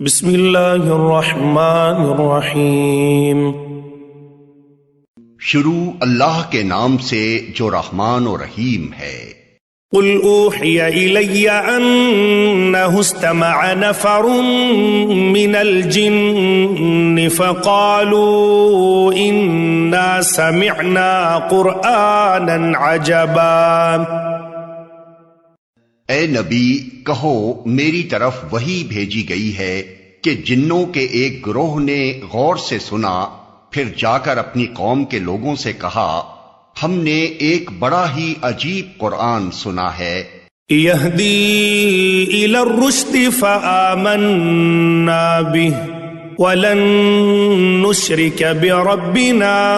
بسم اللہ الرحمن الرحیم۔ شروع اللہ کے نام سے جو رحمان و رحیم ہے۔ قل اوحی الی انہ استمع نفر من الجن فقالوا انا سمعنا قرآنا عجبا۔ اے نبی کہو میری طرف وحی بھیجی گئی ہے کہ جنوں کے ایک گروہ نے غور سے سنا، پھر جا کر اپنی قوم کے لوگوں سے کہا ہم نے ایک بڑا ہی عجیب قرآن سنا ہے، یہدی الی الرشد فآمنا بہ ولن نشرک بربنا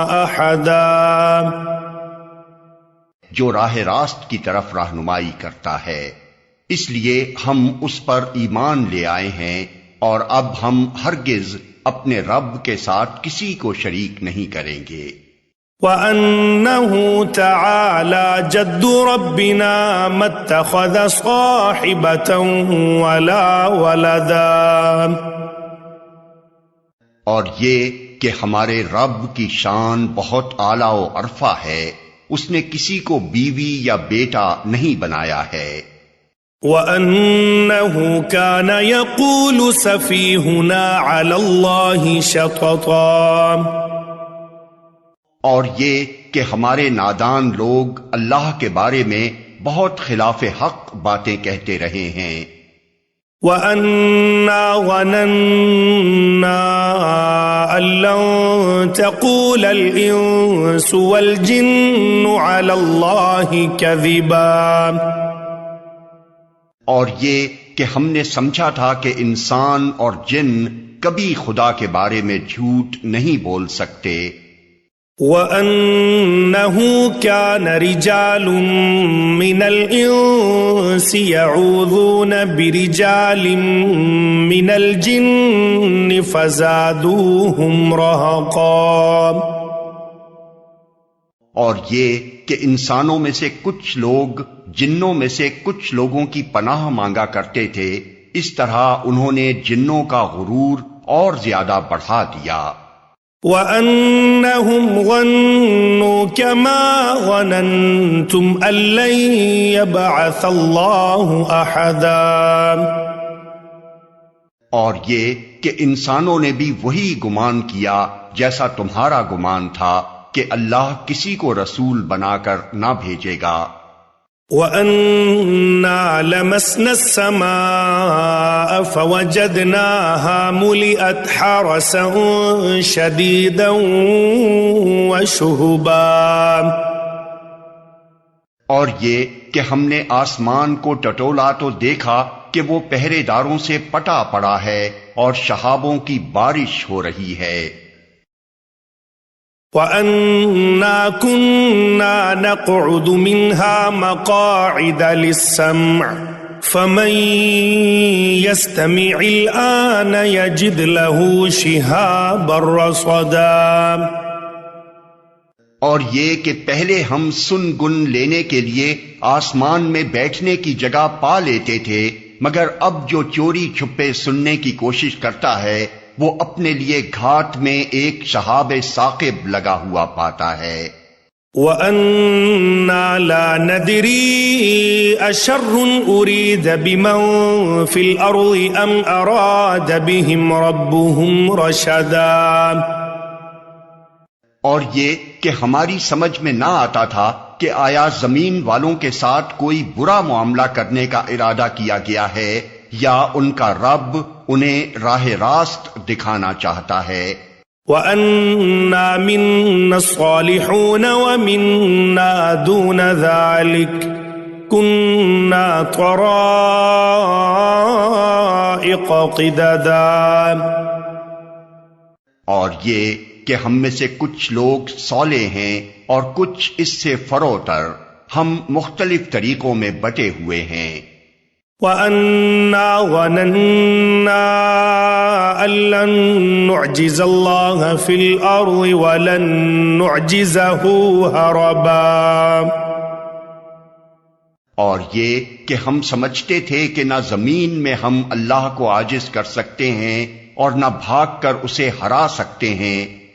احدا۔ جو راہ راست کی طرف رہنمائی کرتا ہے، اس لیے ہم اس پر ایمان لے آئے ہیں اور اب ہم ہرگز اپنے رب کے ساتھ کسی کو شریک نہیں کریں گے۔ وَأَنَّهُ تَعَالَى جَدُّ رَبِّنَا مَا اتَّخَذَ صَاحِبَةً وَلَا وَلَدًا۔ اور یہ کہ ہمارے رب کی شان بہت اعلیٰ و عرفہ ہے، اس نے کسی کو بیوی یا بیٹا نہیں بنایا ہے۔ وَأَنَّهُ كَانَ يَقُولُ سَفِيهُنَا عَلَى اللَّهِ شَطَطًا۔ اور یہ کہ ہمارے نادان لوگ اللہ کے بارے میں بہت خلاف حق باتیں کہتے رہے ہیں۔ وَأَنَّا ظَنَنَّا أَن لَّن تَقُولَ الْإِنسُ وَالْجِنُّ عَلَى اللَّهِ كَذِبًا۔ اور یہ کہ ہم نے سمجھا تھا کہ انسان اور جن کبھی خدا کے بارے میں جھوٹ نہیں بول سکتے۔ وَأَنَّهُ كَانَ رِجَالٌ مِّنَ الْإِنسِ يَعُوذُونَ بِرِجَالٍ مِّنَ الْجِنِّ فَزَادُوهُمْ رَهَقًا۔ اور یہ کہ انسانوں میں سے کچھ لوگ جنوں میں سے کچھ لوگوں کی پناہ مانگا کرتے تھے، اس طرح انہوں نے جنوں کا غرور اور زیادہ بڑھا دیا۔ وَأَنَّهُمْ ظَنُّوا كَمَا ظَنَنْتُمْ أَن لَّن يَبْعَثَ اللَّهُ أَحَدًا۔ اور یہ کہ انسانوں نے بھی وہی گمان کیا جیسا تمہارا گمان تھا کہ اللہ کسی کو رسول بنا کر نہ بھیجے گا۔ وَأَنَّا لَمَسْنَا السَّمَاءَ فَوَجَدْنَاهَا مُلِئَتْ حَرَسًا شَدِيدًا وَشُهُبًا۔ اور یہ کہ ہم نے آسمان کو ٹٹولا تو دیکھا کہ وہ پہرے داروں سے پٹا پڑا ہے اور شہابوں کی بارش ہو رہی ہے۔ وَأَنَّا كُنَّا نَقْعُدُ مِنْهَا مَقَاعِدَ لِلسَّمْعِ فَمَنْ يَسْتَمِعِ الْآنَ يَجِدْ لَهُ شِهَابًا رَّصَدًا۔ اور یہ کہ پہلے ہم سن گن لینے کے لیے آسمان میں بیٹھنے کی جگہ پا لیتے تھے، مگر اب جو چوری چھپے سننے کی کوشش کرتا ہے وہ اپنے لیے گھاٹ میں ایک شہاب ثاقب لگا ہوا پاتا ہے۔ وَأَنَّا لَا نَدْرِي أَشَرٌّ أُرِيدَ بِمَن فِي الْأَرْضِ أَمْ أَرَادَ بِهِمْ رَبُّهُمْ رَشَدًا۔ اور یہ کہ ہماری سمجھ میں نہ آتا تھا کہ آیا زمین والوں کے ساتھ کوئی برا معاملہ کرنے کا ارادہ کیا گیا ہے یا ان کا رب انہیں راہ راست دکھانا چاہتا ہے۔ وَأَنَّا مِنَّا الصَّالِحُونَ وَمِنَّا دُونَ ذَلِكَ كُنَّا طَرَائِقَ قِدَدًا۔ اور یہ کہ ہم میں سے کچھ لوگ صالح ہیں اور کچھ اس سے فروتر، ہم مختلف طریقوں میں بٹے ہوئے ہیں۔ وَأَنَّا ظَنَنَّا أَن لَّن نُّعْجِزَ اللَّهَ فِي الْأَرْضِ وَلَن نُّعْجِزَهُ هَرَبًا۔ اور یہ کہ ہم سمجھتے تھے کہ نہ زمین میں ہم اللہ کو عاجز کر سکتے ہیں اور نہ بھاگ کر اسے ہرا سکتے ہیں۔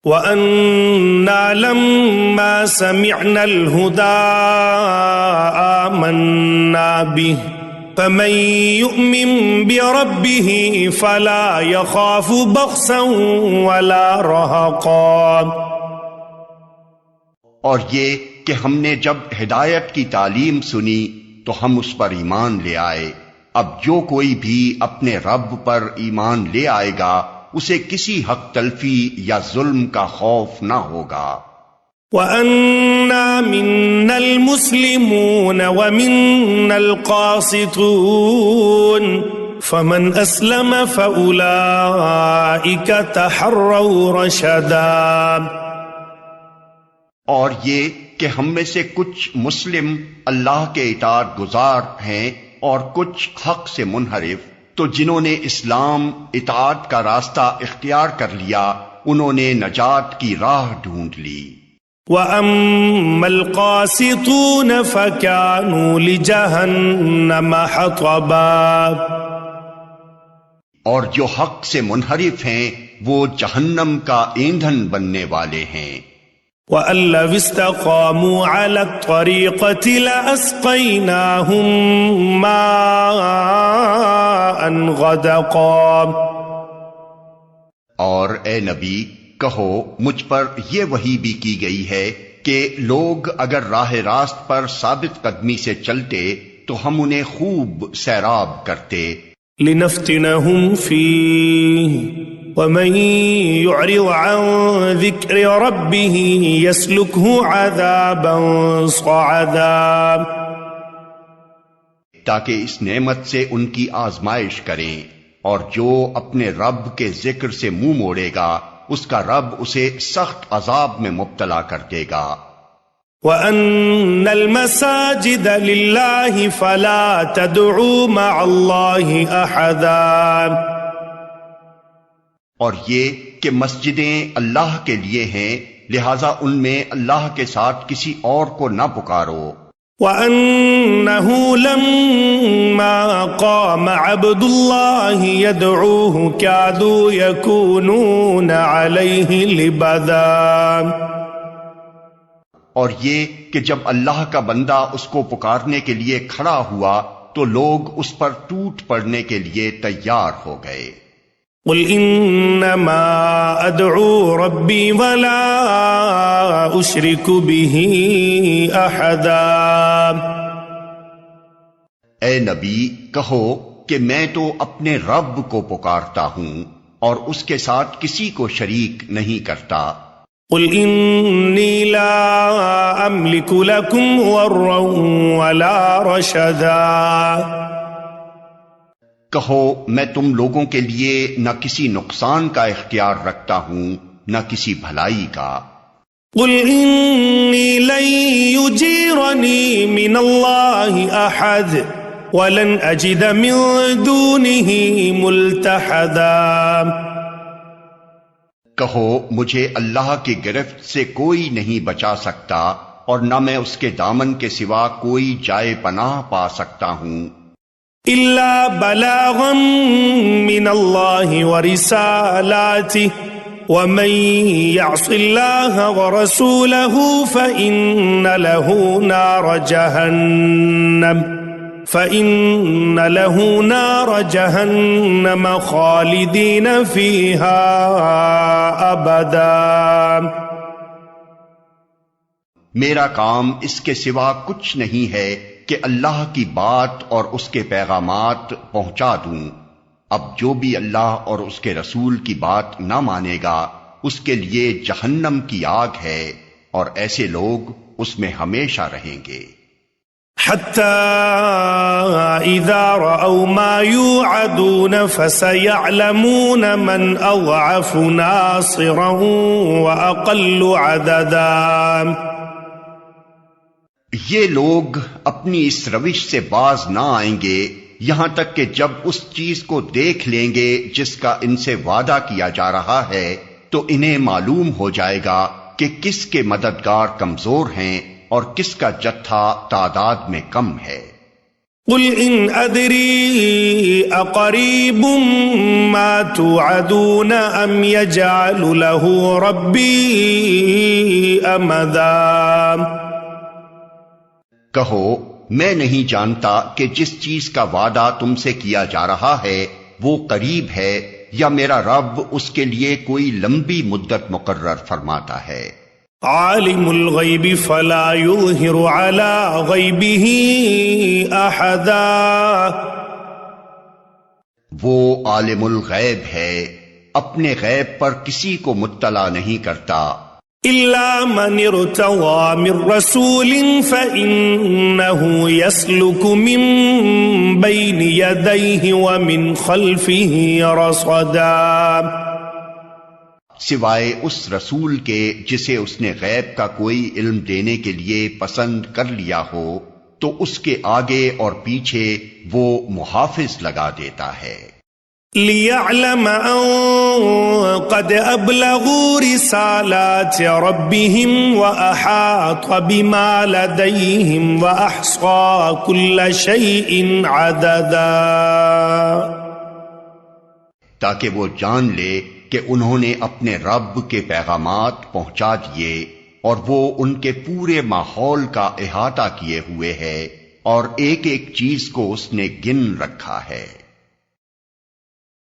وَأَنَّا لَمَّا سَمِعْنَا الْهُدَىٰ آمَنَّا بِهِ فَمَن يُؤْمِن بِرَبِّهِ فَلَا يَخَافُ بَخْسًا وَلَا رَهَقًا۔ اور یہ کہ ہم نے جب ہدایت کی تعلیم سنی تو ہم اس پر ایمان لے آئے، اب جو کوئی بھی اپنے رب پر ایمان لے آئے گا اسے کسی حق تلفی یا ظلم کا خوف نہ ہوگا۔ وَأَنَّا مِنَّا الْمُسْلِمُونَ وَمِنَّا الْقَاسِطُونَ فَمَنْ أَسْلَمَ فَأُولَئِكَ تَحَرَّوْا رَشَدًا۔ اور یہ کہ ہم میں سے کچھ مسلم اللہ کے اطاعت گزار ہیں اور کچھ حق سے منحرف، تو جنہوں نے اسلام اطاعت کا راستہ اختیار کر لیا انہوں نے نجات کی راہ ڈھونڈ لی۔ وَأَمَّا الْقَاسِطُونَ فَكَانُوا لِجَهَنَّمَ حَطَبًا۔ اور جو حق سے منحرف ہیں وہ جہنم کا ایندھن بننے والے ہیں۔ وَأَن لَّوِ اسْتَقَامُوا عَلَى الطَّرِيقَةِ لَأَسْقَيْنَاهُم مَّاءً غَدَقًا۔ اور اے نبی کہو مجھ پر یہ وحی بھی کی گئی ہے کہ لوگ اگر راہ راست پر ثابت قدمی سے چلتے تو ہم انہیں خوب سیراب کرتے۔ لِنَفْتِنَهُمْ فِيهِ وَمَن يُعْرِضْ عَن ذِكْرِ رَبِّهِ يَسْلُكْهُ عَذَابًا صَعَدًا۔ تاکہ اس نعمت سے ان کی آزمائش کریں، اور جو اپنے رب کے ذکر سے منہ موڑے گا اس کا رب اسے سخت عذاب میں مبتلا کر دے گا۔ وَأَنَّ الْمَسَاجِدَ لِلَّهِ فَلَا تَدْعُوا مَعَ اللَّهِ أَحَدًا۔ اور یہ کہ مسجدیں اللہ کے لیے ہیں لہذا ان میں اللہ کے ساتھ کسی اور کو نہ پکارو۔ وَأَنَّهُ لَمَّا قَامَ عَبْدُ اللَّهِ يَدْعُوهُ كَادُوا يَكُونُونَ عَلَيْهِ لِبَدًا۔ اور یہ کہ جب اللہ کا بندہ اس کو پکارنے کے لیے کھڑا ہوا تو لوگ اس پر ٹوٹ پڑنے کے لیے تیار ہو گئے۔ قُلْ إِنَّمَا أَدْعُو رَبِّي وَلَا أُشْرِكُ بِهِ أَحَدًا۔ اے نبی کہو کہ میں تو اپنے رب کو پکارتا ہوں اور اس کے ساتھ کسی کو شریک نہیں کرتا۔ قُلْ إِنِّي لَا أَمْلِكُ لَكُمْ ضَرًّا وَلَا رَشَدًا۔ کہو میں تم لوگوں کے لیے نہ کسی نقصان کا اختیار رکھتا ہوں نہ کسی بھلائی کا۔ قُلْ إِنِّي لَن يُجِيرَنِي مِنَ اللَّهِ أَحَدٌ وَلَنْ أَجِدَ مِن دُونِهِ مُلْتَحَدًا۔ کہو مجھے اللہ کی گرفت سے کوئی نہیں بچا سکتا اور نہ میں اس کے دامن کے سوا کوئی جائے پناہ پا سکتا ہوں۔ إِلَّا بَلَاغًا مِّنَ اللَّهِ وَرِسَالَاتِهِ وَمَن يَعْصِ اللَّهَ وَرَسُولَهُ فَإِنَّ لَهُ نَارَ جَهَنَّمَ خَالِدِينَ فِيهَا أَبَدًا۔ میرا کام اس کے سوا کچھ نہیں ہے کہ اللہ کی بات اور اس کے پیغامات پہنچا دوں۔ اب جو بھی اللہ اور اس کے رسول کی بات نہ مانے گا اس کے لیے جہنم کی آگ ہے اور ایسے لوگ اس میں ہمیشہ رہیں گے۔ حَتَّى إِذَا رَأَوْا مَا يُوعَدُونَ فَسَيَعْلَمُونَ مَنْ أَضْعَفُ نَاصِرًا وَأَقَلُّ عَدَدًا۔ یہ لوگ اپنی اس روش سے باز نہ آئیں گے یہاں تک کہ جب اس چیز کو دیکھ لیں گے جس کا ان سے وعدہ کیا جا رہا ہے تو انہیں معلوم ہو جائے گا کہ کس کے مددگار کمزور ہیں اور کس کا جتھا تعداد میں کم ہے۔ قل ان ادری اقریب ما توعدون ام یجعل له ربی امدا، کہو میں نہیں جانتا کہ جس چیز کا وعدہ تم سے کیا جا رہا ہے وہ قریب ہے یا میرا رب اس کے لیے کوئی لمبی مدت مقرر فرماتا ہے۔ عالم الغیب فلا یظہر علی غیبہ احدا، وہ عالم الغیب ہے، اپنے غیب پر کسی کو مطلع نہیں کرتا، الا من ارتضى من رسول فإنه يسلك من بين يديه ومن خلفه رصدا، سوائے اس رسول کے جسے اس نے غیب کا کوئی علم دینے کے لیے پسند کر لیا ہو تو اس کے آگے اور پیچھے وہ محافظ لگا دیتا ہے۔ لِيَعْلَمَ أَن قَدْ أَبْلَغُوا رِسَالَاتِ رَبِّهِمْ وَأَحَاطَ بِمَا لَدَيْهِمْ وَأَحْصَى كُلَّ شَيْءٍ عَدَدًا، تاکہ وہ جان لے کہ انہوں نے اپنے رب کے پیغامات پہنچا دیے اور وہ ان کے پورے ماحول کا احاطہ کیے ہوئے ہے اور ایک ایک چیز کو اس نے گن رکھا ہے۔